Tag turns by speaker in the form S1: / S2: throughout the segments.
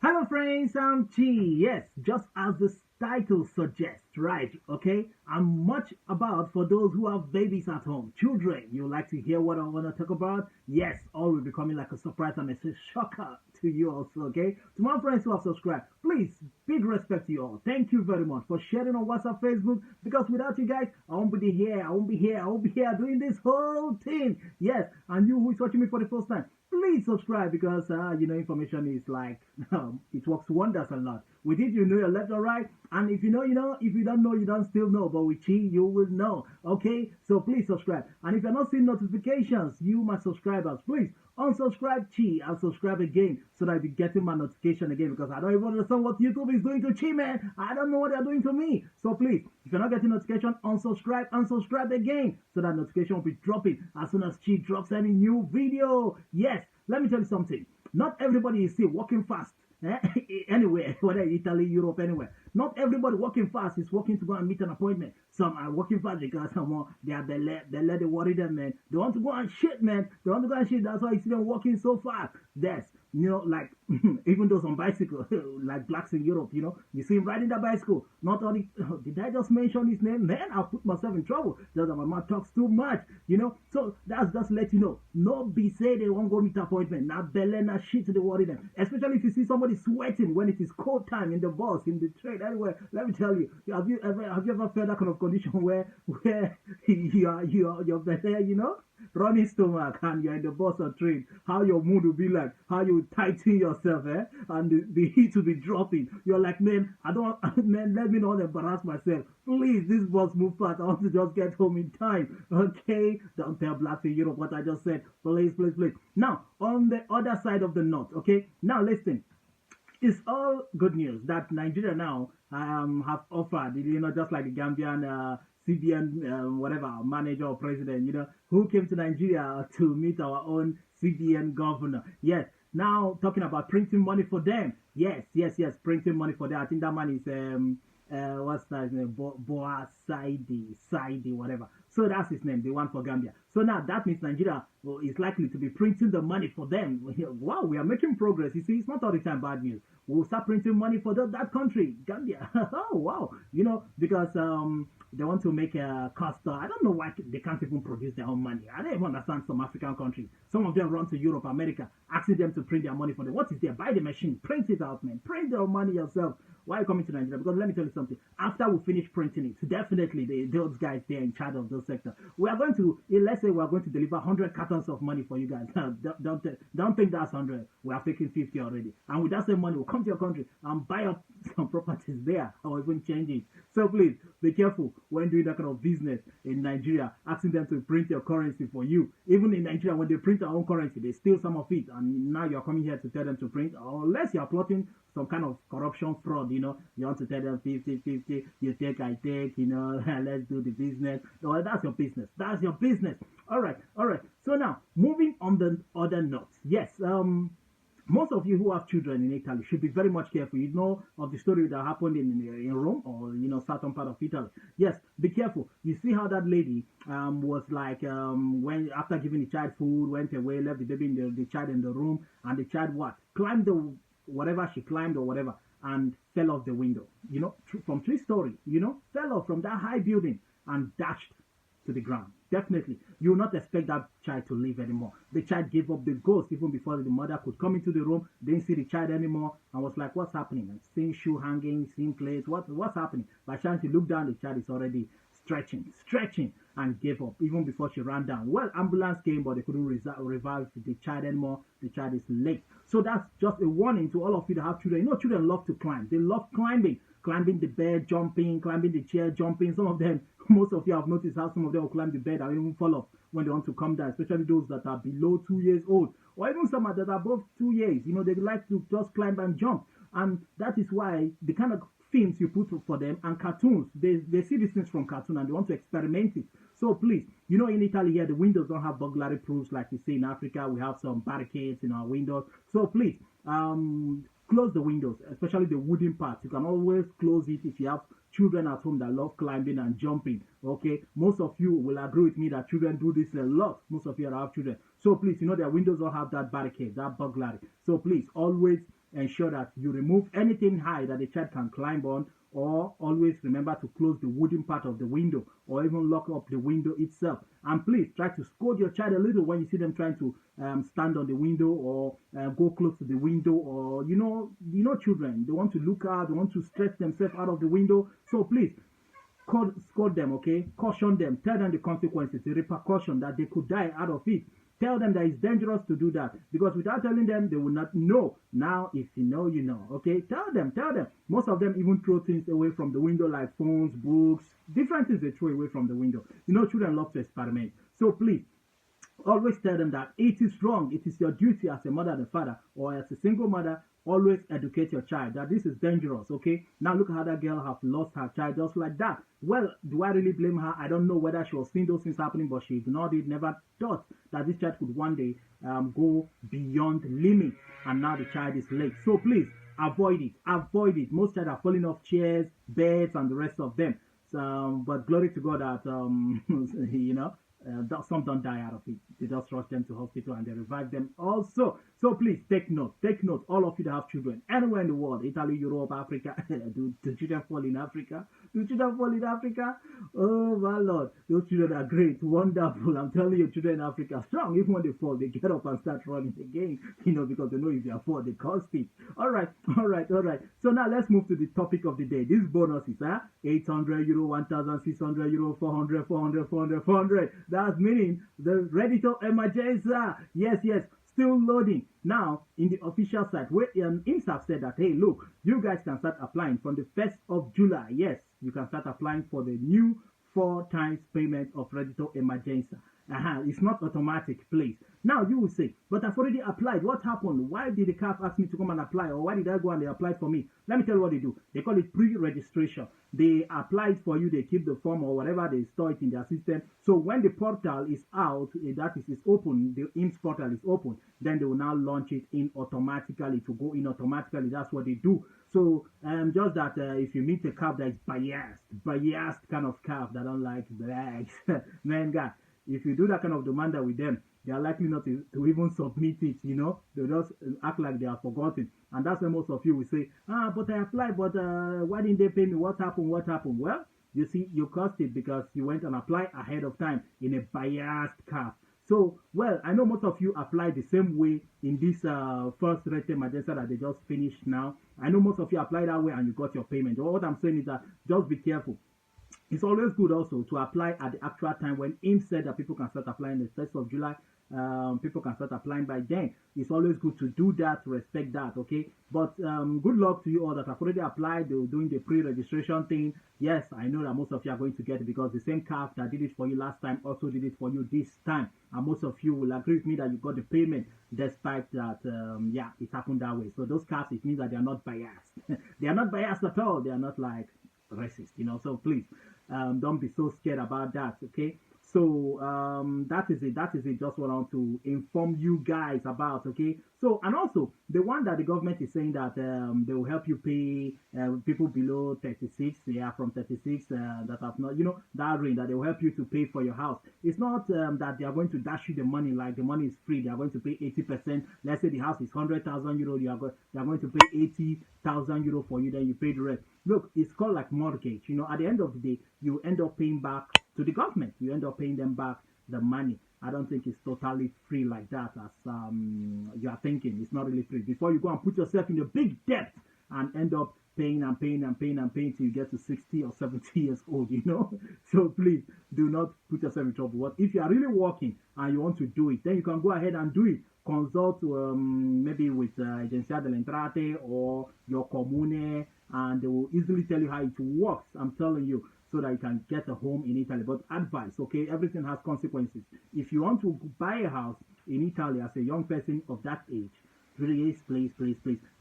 S1: Hello friends, I'm Chi. Yes, just as the title suggests, right? Okay, I'm much about for those who have babies at home, children. You like to hear what I want to talk about? Yes, all will be coming like a surprise and a shocker to you also. Okay, to my friends who have subscribed, please, big respect to you all. Thank you very much for sharing on WhatsApp, Facebook. Because without you guys, I won't be here. I won't be here. I won't be here doing this whole thing. Yes, and you who is watching me for the first time, please subscribe because information is like it works wonders a lot. With it, you know your left or right, and if you know, you know. If you don't know, you don't still know. But with Chi, you will know. Okay, so please subscribe. And if you're not seeing notifications, you my subscribers, please unsubscribe Chi and subscribe again so that I'll be getting my notification again because I don't even understand what YouTube is doing to Chi, man. I don't know what they're doing to me. So please, if you're not getting notification, unsubscribe and subscribe again so that notification will be dropping as soon as Chi drops any new video. Yes, let me tell you something. Not everybody is still walking fast. Anywhere, whether Italy, Europe, anywhere. Not everybody walking fast is walking to go and meet an appointment. Some are walking fast because they are they worry them, man. They want to go and shit, man. They want to go and shit. That's why you see them walking so fast. That's like even those on bicycle, like blacks in Europe, you see him riding that bicycle. Not only did I just mention his name, man, I'll put myself in trouble. Just that my mouth talks too much. So that's just let you know. No be say they won't go meet appointment. Now belle na shit they worry them. Especially if you see somebody sweating when it is cold time in the bus, in the train, anywhere. Let me tell you, have you ever felt that kind of condition where you're better, running stomach and you're in the bus or train, how your mood will be like, how you tighten yourself, and the heat will be dropping. You're like, man, I don't, man, let me not embarrass myself. Please, this bus move fast. I want to just get home in time. Okay, don't tell blacks in Europe what I just said. Please, please, please. Now, on the other side of the knot, okay. Now listen. It's all good news that Nigeria now have offered, just like the Gambian CBN, whatever, manager or president, who came to Nigeria to meet our own CBN governor. Yes, now talking about printing money for them. Yes, yes, yes, printing money for them. I think that man is, what's that name? Boa Saidi, whatever. So that's his name, the one for Gambia. So now that means Nigeria is likely to be printing the money for them. Wow, we are making progress. You see, it's not all the time bad news. We'll start printing money for that country, Gambia. Oh, wow. Because they want to make a cost. I don't know why they can't even produce their own money. I don't even understand some African countries. Some of them run to Europe, America, asking them to print their money for them. What is there? Buy the machine, print it out, man. Print your money yourself. Why are you coming to Nigeria? Because let me tell you something. After we finish printing it, definitely those guys there in charge of those sectors, we are going to, let's say we are going to deliver 100 cartons of money for you guys. don't think that's 100. We are taking 50 already. And with that same money, we'll come to your country and buy up some properties there or even change it. So please, be careful when doing that kind of business in Nigeria, asking them to print your currency for you. Even in Nigeria, when they print their own currency, they steal some of it. And now you're coming here to tell them to print, unless you're plotting some kind of corruption fraud, you want to tell them 50-50, you take, I take, let's do the business. No, that's your business. That's your business. All right. So now, moving on the other note. Yes, most of you who have children in Italy should be very much careful. You know of the story that happened in Rome or southern part of Italy. Yes, be careful. You see how that lady was like when after giving the child food, went away, left the baby in the child in the room, and the child climbed the whatever she climbed or whatever and fell off the window. From 3-story. Fell off from that high building and dashed to the ground. Definitely, you will not expect that child to live anymore. The child gave up the ghost even before the mother could come into the room, didn't see the child anymore, and was like, what's happening? And seeing shoe hanging, seeing plates, what's happening? By the time she looked down, the child is already stretching, and gave up even before she ran down. Well, ambulance came, but they couldn't revive the child anymore. The child is late. So that's just a warning to all of you that have children. Children love to climb. They love climbing the bed, jumping, climbing the chair, jumping. Some of them, most of you have noticed how some of them will climb the bed and even fall off when they want to come down, especially those that are below 2 years old, or even some that are above 2 years. They like to just climb and jump. And that is why the kind of films you put for them and cartoons, they see these things from cartoon and they want to experiment it. So please, in Italy here, the windows don't have burglary proofs like you see in Africa. We have some barricades in our windows. So please, close the windows, especially the wooden parts. You can always close it if you have children at home that love climbing and jumping. Okay, most of you will agree with me that children do this a lot. Most of you have children. So please, their windows don't have that barricade, that burglary. So please, always ensure that you remove anything high that the child can climb on, or always remember to close the wooden part of the window or even lock up the window itself. And please try to scold your child a little when you see them trying to stand on the window or go close to the window, or children, they want to look out, they want to stretch themselves out of the window. So please scold them, okay? Caution them, tell them the consequences, the repercussion that they could die out of it. Tell them that it's dangerous to do that, because without telling them, they will not know. Now, if you know, you know, okay? Tell them. Most of them even throw things away from the window, like phones, books, different things they throw away from the window. Children love to experiment. So please, always tell them that it is wrong. It is your duty as a mother and a father, or as a single mother. Always educate your child that this is dangerous, okay? Now look at how that girl have lost her child just like that. Well, do I really blame her? I don't know whether she was seeing those things happening, but she ignored it, never thought that this child could one day go beyond limit, and now the child is late. So please, avoid it. Most child are falling off chairs, beds, and the rest of them. So, but glory to God that, some don't die out of it. They just rush them to hospital and they revive them also. So please take note. All of you that have children anywhere in the world, Italy, Europe, Africa. do children fall in Africa? Oh my Lord, those children are great, wonderful. I'm telling you, children in Africa are strong. Even when they fall, they get up and start running again. Because they know if they fall, they can't speak. All right. So now let's move to the topic of the day. These bonuses, 800 euro, 1,600 euro, 400. That's meaning the Reddito emergency. Yes. Still loading. Now, in the official site, where IMSAF said that, hey, look, you guys can start applying from the 1st of July. Yes, you can start applying for the new 4 times payment of Reddito emergency. It's not automatic, please. Now you will say, but I've already applied. What happened? Why did the CAF ask me to come and apply? Or why did I go and they applied for me? Let me tell you what they do. They call it pre-registration. They apply it for you. They keep the form or whatever. They store it in their system. So when the portal is out, that is open, the IMSS portal is open, then they will now launch it in automatically to go in automatically. That's what they do. So just that if you meet a CAF that is biased kind of CAF that don't like blacks, man, guy, if you do that kind of demand with them, they are likely not to even submit it, They'll just act like they are forgotten. And that's when most of you will say, but I applied, but why didn't they pay me? What happened? Well, you see, you caused it because you went and applied ahead of time in a biased CAF. So, well, I know most of you applied the same way in this first rate emergency that they just finished now. I know most of you applied that way and you got your payment. What I'm saying is that just be careful. It's always good also to apply at the actual time when IMSS said that people can start applying the 1st of July. People can start applying by then. It's always good to do that, to respect that, okay? But good luck to you all that have already applied. They're doing the pre-registration thing. Yes, I know that most of you are going to get it because the same CAF that did it for you last time also did it for you this time. And most of you will agree with me that you got the payment despite that, it happened that way. So those CAFs, it means that they are not biased. They are not biased at all. They are not like racist, So please, don't be so scared about that, okay? So that is it. Just what I want to inform you guys about, okay? So, and also the one that the government is saying that they will help you pay people below 36, from 36 that have not, that range, that they will help you to pay for your house. It's not that they are going to dash you the money like the money is free. They are going to pay 80%. Let's say the house is 100,000 euro. They are going to pay 80,000 euro for you. Then you pay the rest. Look, it's called like mortgage. At the end of the day, you end up paying back to the government. You end up paying them back the money. I don't think it's totally free like that as you are thinking. It's not really free. Before you go and put yourself in a big debt and end up paying till you get to 60 or 70 years old, So please do not put yourself in trouble. What if you are really working and you want to do it, then you can go ahead and do it. Consult maybe with Agencia del Entrate or your comune, and they will easily tell you how it works. I'm telling you, so that you can get a home in Italy. But advice, okay? Everything has consequences. If you want to buy a house in Italy as a young person of that age, please,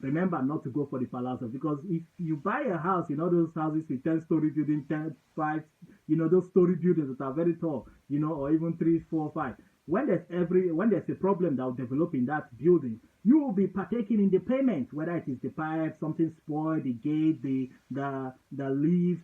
S1: remember not to go for the palazzo, because if you buy a house in all those houses with 10-story building, 10, 5, those story buildings that are very tall, or even 3, 4, 5. When there's a problem that will develop in that building, you will be partaking in the payment, whether it is the pipe, something spoiled, the gate, the lift,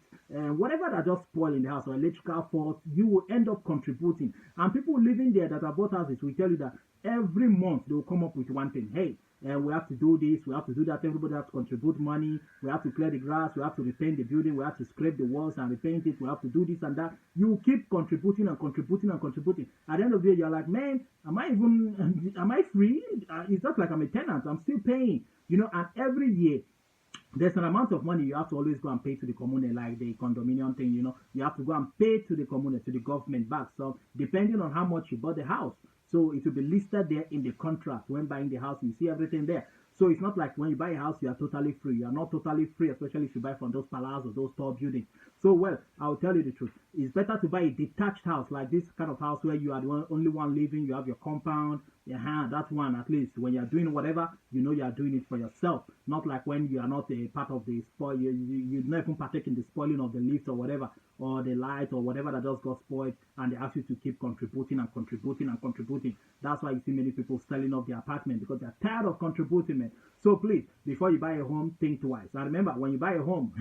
S1: whatever that just spoiled in the house, or electrical fault, you will end up contributing. And people living there that have bought houses will tell you that every month they will come up with one thing. Hey, and we have to do this, we have to do that. Everybody has to contribute money. We have to clear the grass. We have to repaint the building. We have to scrape the walls and repaint it. We have to do this and that. You keep contributing and contributing and contributing. At the end of the day, you're like, man, am I free? It's just like I'm a tenant. I'm still paying, and every year there's an amount of money you have to always go and pay to the commune, like the condominium thing, you have to go and pay to the commune, to the government back. So depending on how much you bought the house, so it will be listed there in the contract. When buying the house, you see everything there. So it's not like when you buy a house, you are totally free. You are not totally free, especially if you buy from those palaces or those tall buildings. So, well, I'll tell you the truth. It's better to buy a detached house, like this kind of house where you are the only one living, you have your compound, that one at least. When you are doing whatever, you are doing it for yourself. Not like when you are not a part of the spoil, you not even partake in the spoiling of the lift or whatever, or the light or whatever that just got spoiled, and they ask you to keep contributing and contributing and contributing. That's why you see many people selling off their apartment, because they're tired of contributing, man. So please, before you buy a home, think twice. And remember, when you buy a home,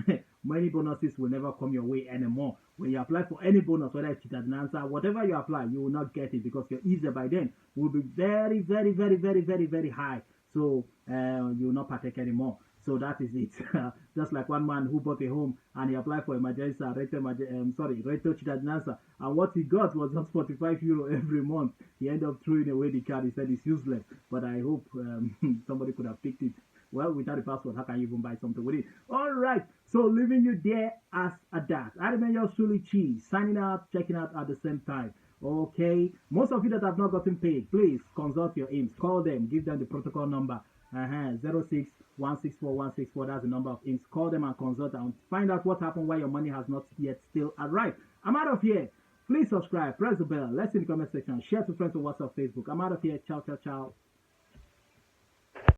S1: many bonuses will never come your way anymore. When you apply for any bonus, whether it's cheated and answer, whatever you apply, you will not get it, because your easier by then will be very, very, very, very, very, very high. So you will not partake anymore. So that is it. Just like one man who bought a home and he applied for emergency rental cheated answer, and what he got was just 45 euro every month. He ended up throwing away the card. He said it's useless. But I hope somebody could have picked it. Well, without a password, how can you even buy something with it? All right. So leaving you there as a that. I remember your Sully Cheese signing out, checking out at the same time. Okay. Most of you that have not gotten paid, please consult your IMS. Call them. Give them the protocol number. 06164164. That's the number of IMS. Call them and consult and find out what happened, why your money has not yet still arrived. I'm out of here. Please subscribe. Press the bell. Let's in the comment section. Share to friends on WhatsApp, Facebook. I'm out of here. Ciao, ciao, ciao.